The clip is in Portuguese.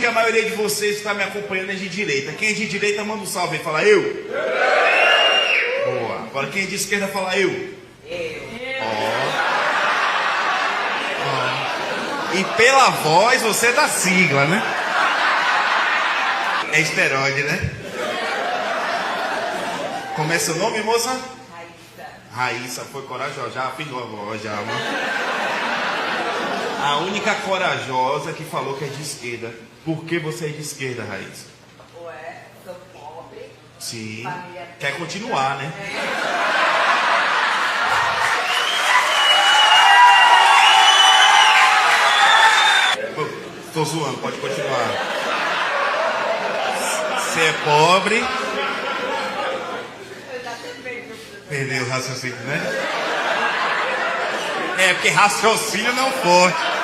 a maioria de vocês que está me acompanhando é de direita. Quem é de direita, manda um salve aí. Fala eu. Boa. Agora quem é de esquerda, fala eu. E pela voz, você é da sigla, né? É esteroide, né? Como é seu nome, moça? Raíssa, foi corajosa, já afinou a voz, já, mano. A única corajosa que falou que é de esquerda. Por que você é de esquerda, Raíssa? Ué, sou pobre. Sim. Família... Quer continuar, né? Tô zoando, pode continuar. Você é pobre. Perdeu o raciocínio, né? É, porque raciocínio não pode.